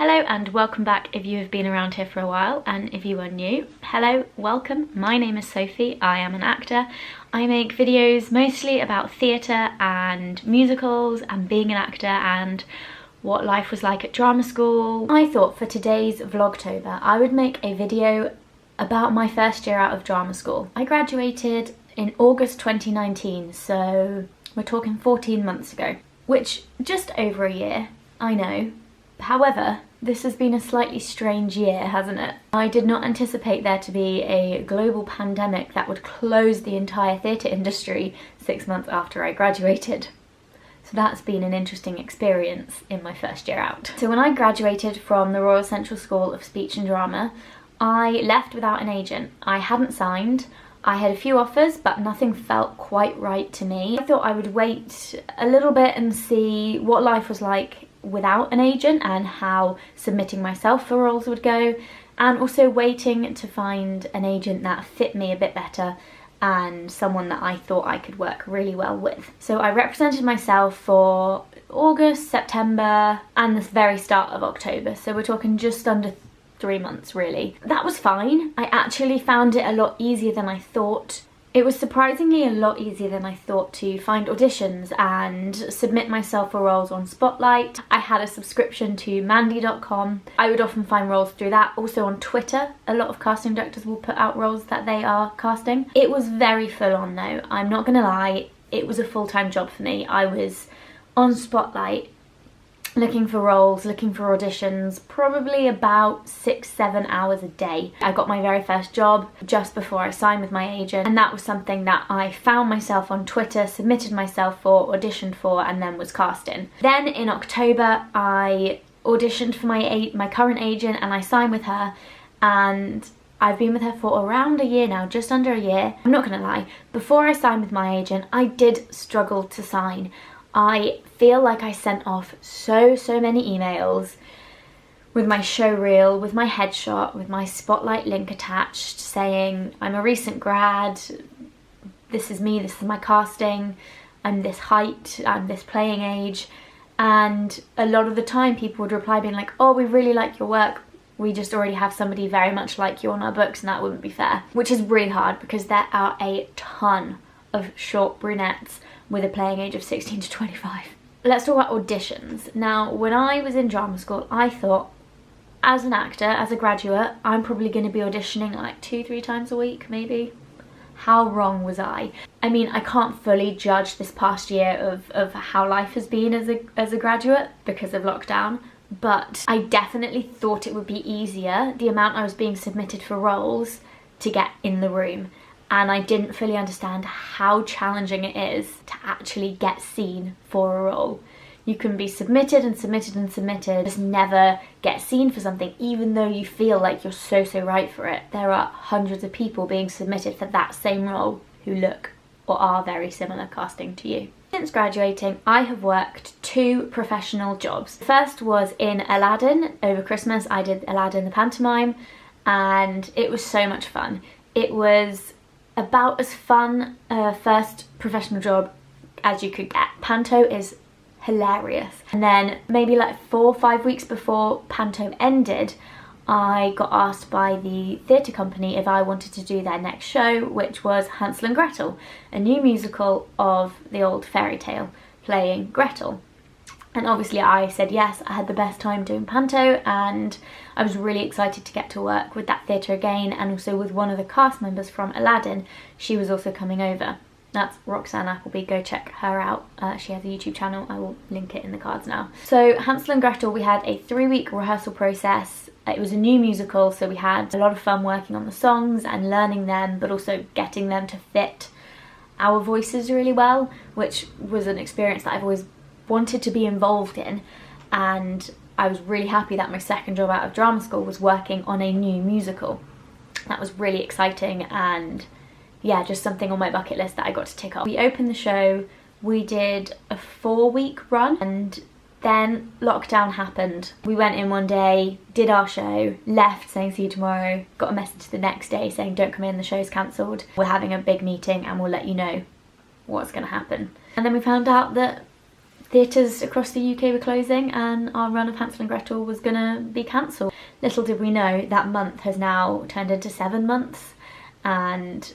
Hello and welcome back if you have been around here for a while, and if you are new, hello, welcome. My name is Sophie, I am an actor. I make videos mostly about theatre and musicals and being an actor and what life was like at drama school. I thought for today's Vlogtober I would make a video about my first year out of drama school. I graduated in August 2019, so we're talking 14 months ago, which just over a year, I know. However, this has been a slightly strange year, hasn't it? I did not anticipate there to be a global pandemic that would close the entire theatre industry 6 months after I graduated. So that's been an interesting experience in my first year out. So when I graduated from the Royal Central School of Speech and Drama, I left without an agent. I hadn't signed. I had a few offers, but nothing felt quite right to me. I thought I would wait a little bit and see what life was like without an agent and how submitting myself for roles would go, and also waiting to find an agent that fit me a bit better and someone that I thought I could work really well with. So I represented myself for August, September and the very start of October, so we're talking just under 3 months really. That was fine. I actually found it a lot easier than I thought. It was surprisingly a lot easier than I thought to find auditions and submit myself for roles on Spotlight. I had a subscription to Mandy.com. I would often find roles through that. Also on Twitter, a lot of casting directors will put out roles that they are casting. It was very full on though, I'm not gonna lie. It was a full-time job for me. I was on Spotlight looking for roles, looking for auditions, probably about 6-7 hours a day. I got my very first job just before I signed with my agent, and that was something that I found myself on Twitter, submitted myself for, auditioned for, and then was cast in. Then in October I auditioned for my current agent and I signed with her, and I've been with her for around a year now, just under a year. I'm not gonna lie, before I signed with my agent I did struggle to sign. I feel like I sent off so many emails with my show reel, with my headshot, with my Spotlight link attached saying I'm a recent grad, this is me, this is my casting, I'm this height, I'm this playing age, and a lot of the time people would reply being like, oh, we really like your work, we just already have somebody very much like you on our books and that wouldn't be fair. Which is really hard because there are a ton of short brunettes with a playing age of 16 to 25. Let's talk about auditions. Now, when I was in drama school, I thought, as an actor, as a graduate, I'm probably going to be auditioning like 2-3 times a week, maybe. How wrong was I? I mean, I can't fully judge this past year of how life has been as a graduate because of lockdown, but I definitely thought it would be easier, the amount I was being submitted for roles, to get in the room. And I didn't fully understand how challenging it is to actually get seen for a role. You can be submitted and submitted and submitted, just never get seen for something, even though you feel like you're so right for it. There are hundreds of people being submitted for that same role who look or are very similar casting to you. Since graduating, I have worked 2 professional jobs. The first was in Aladdin. Over Christmas, I did Aladdin the pantomime, and it was so much fun. It was about as fun a first professional job as you could get. Panto is hilarious. And then maybe like 4 or 5 weeks before Panto ended, I got asked by the theatre company if I wanted to do their next show, which was Hansel and Gretel, a new musical of the old fairy tale playing Gretel. And obviously I said yes. I had the best time doing Panto and I was really excited to get to work with that theatre again, and also with one of the cast members from Aladdin. She was also coming over. That's Roxanne Appleby, go check her out. She has a YouTube channel, I will link it in the cards now. So Hansel and Gretel, we had a 3-week rehearsal process. It was a new musical, so we had a lot of fun working on the songs and learning them, but also getting them to fit our voices really well, which was an experience that I've always wanted to be involved in, and I was really happy that my second job out of drama school was working on a new musical. That was really exciting, and yeah, just something on my bucket list that I got to tick off. We opened the show, we did a 4-week run, and then lockdown happened. We went in one day, did our show, left saying see you tomorrow, got a message the next day saying don't come in, the show's cancelled, we're having a big meeting and we'll let you know what's going to happen. And then we found out that theatres across the UK were closing and our run of Hansel and Gretel was gonna be cancelled. Little did we know that month has now turned into 7 months, and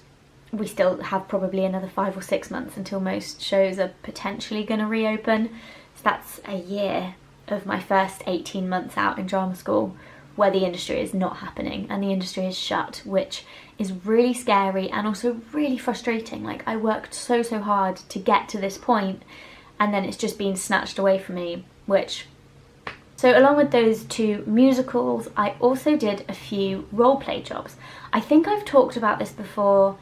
we still have probably another 5 or 6 months until most shows are potentially gonna reopen. So that's a year of my first 18 months out in drama school where the industry is not happening and the industry is shut, which is really scary and also really frustrating. Like, I worked so hard to get to this point and then it's just been snatched away from me, which... So along with those 2 musicals, I also did a few role play jobs. I think I've talked about this before,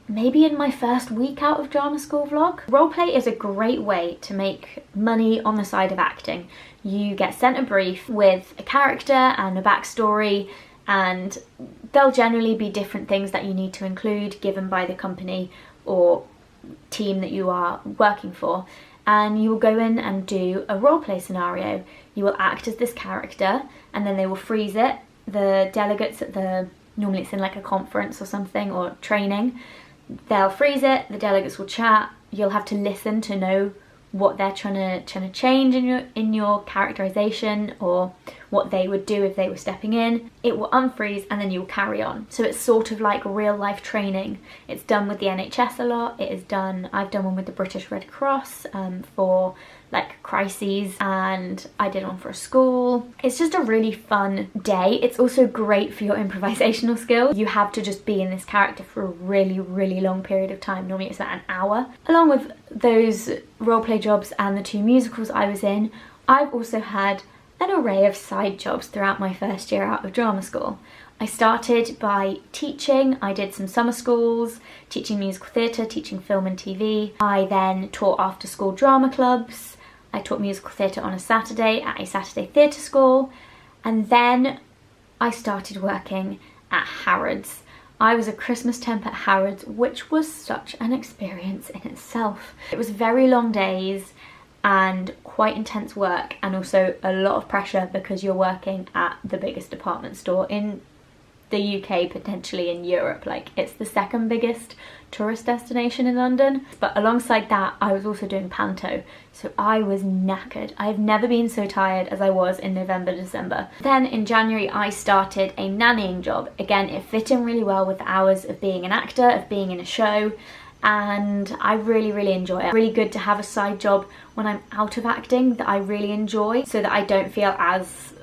maybe in my first week out of drama school vlog. Roleplay is a great way to make money on the side of acting. You get sent a brief with a character and a backstory, and there'll generally be different things that you need to include given by the company or team that you are working for, and you will go in and do a roleplay scenario. You will act as this character and then they will freeze it. The delegates at normally it's in like a conference or something or training, they'll freeze it, the delegates will chat, you'll have to listen to know what they're trying to change in your characterization or what they would do if they were stepping in. It will unfreeze and then you'll carry on. So it's sort of like real life training. It's done with the NHS a lot. I've done one with the British Red Cross for like crises, and I did one for a school. It's just a really fun day. It's also great for your improvisational skills. You have to just be in this character for a really long period of time. Normally it's about an hour. Along with those roleplay jobs and the 2 musicals I was in, I've also had an array of side jobs throughout my first year out of drama school. I started by teaching. I did some summer schools, teaching musical theatre, teaching film and TV. I then taught after school drama clubs. I taught musical theatre on a Saturday at a Saturday theatre school, and then I started working at Harrods. I was a Christmas temp at Harrods, which was such an experience in itself. It was very long days and quite intense work, and also a lot of pressure because you're working at the biggest department store in the UK, potentially in Europe. Like, it's the 2nd biggest tourist destination in London. But alongside that, I was also doing panto, so I was knackered. I've never been so tired as I was in November, December. Then in January, I started a nannying job. Again, it fit in really well with the hours of being an actor, of being in a show, and I really enjoy it. It's really good to have a side job when I'm out of acting that I really enjoy, so that I don't feel as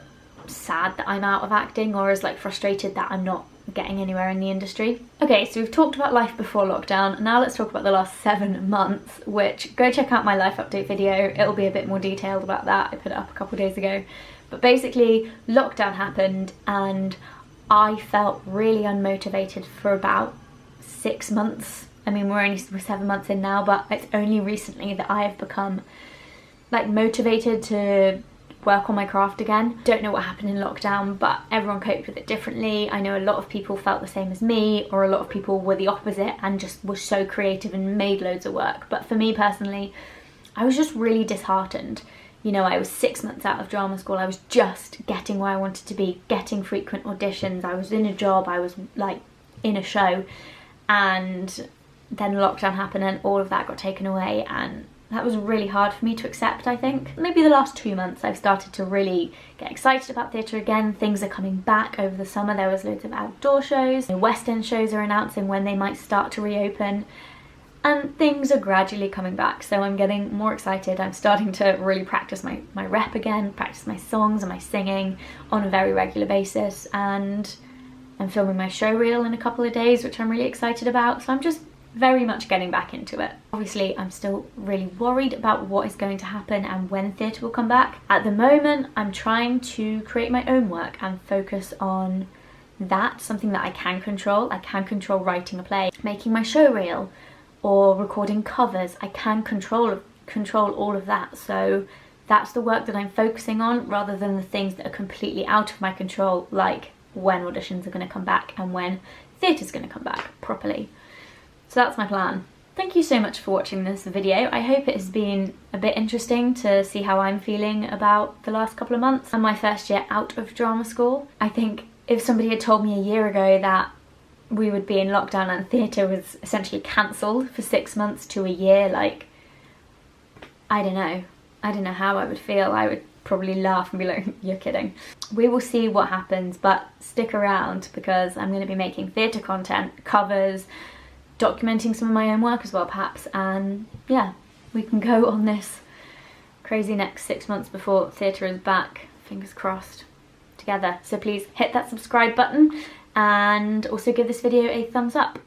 sad that I'm out of acting or as like frustrated that I'm not getting anywhere in the industry. Okay, so we've talked about life before lockdown. Now let's talk about the last 7 months, which go check out my life update video. It'll be a bit more detailed about that. I put it up a couple of days ago. But basically, lockdown happened and I felt really unmotivated for about 6 months. I mean, we're 7 months in now, but it's only recently that I have become like motivated to work on my craft again. Don't know what happened in lockdown, but everyone coped with it differently. I know a lot of people felt the same as me, or a lot of people were the opposite and just were so creative and made loads of work. But for me personally, I was just really disheartened. You know, I was 6 months out of drama school. I was just getting where I wanted to be, getting frequent auditions. I was in a job, I was like in a show, and then lockdown happened and all of that got taken away, and that was really hard for me to accept, I think. Maybe the last 2 months I've started to really get excited about theatre again. Things are coming back over the summer. There was loads of outdoor shows. The West End shows are announcing when they might start to reopen. And things are gradually coming back, so I'm getting more excited. I'm starting to really practice my rep again, practice my songs and my singing on a very regular basis. And I'm filming my show reel in a couple of days, which I'm really excited about. So I'm just very much getting back into it. Obviously, I'm still really worried about what is going to happen and when theatre will come back. At the moment, I'm trying to create my own work and focus on that, something that I can control. I can control writing a play, making my show reel, or recording covers. I can control all of that. So that's the work that I'm focusing on, rather than the things that are completely out of my control, like when auditions are going to come back and when theatre's going to come back properly. So that's my plan. Thank you so much for watching this video. I hope it has been a bit interesting to see how I'm feeling about the last couple of months and my first year out of drama school. I think if somebody had told me a year ago that we would be in lockdown and theatre was essentially cancelled for 6 months to a year, like, I don't know. I don't know how I would feel. I would probably laugh and be like, you're kidding. We will see what happens, but stick around because I'm going to be making theatre content, covers, documenting some of my own work as well perhaps, and yeah, we can go on this crazy next 6 months before theatre is back, fingers crossed, together. So please hit that subscribe button and also give this video a thumbs up.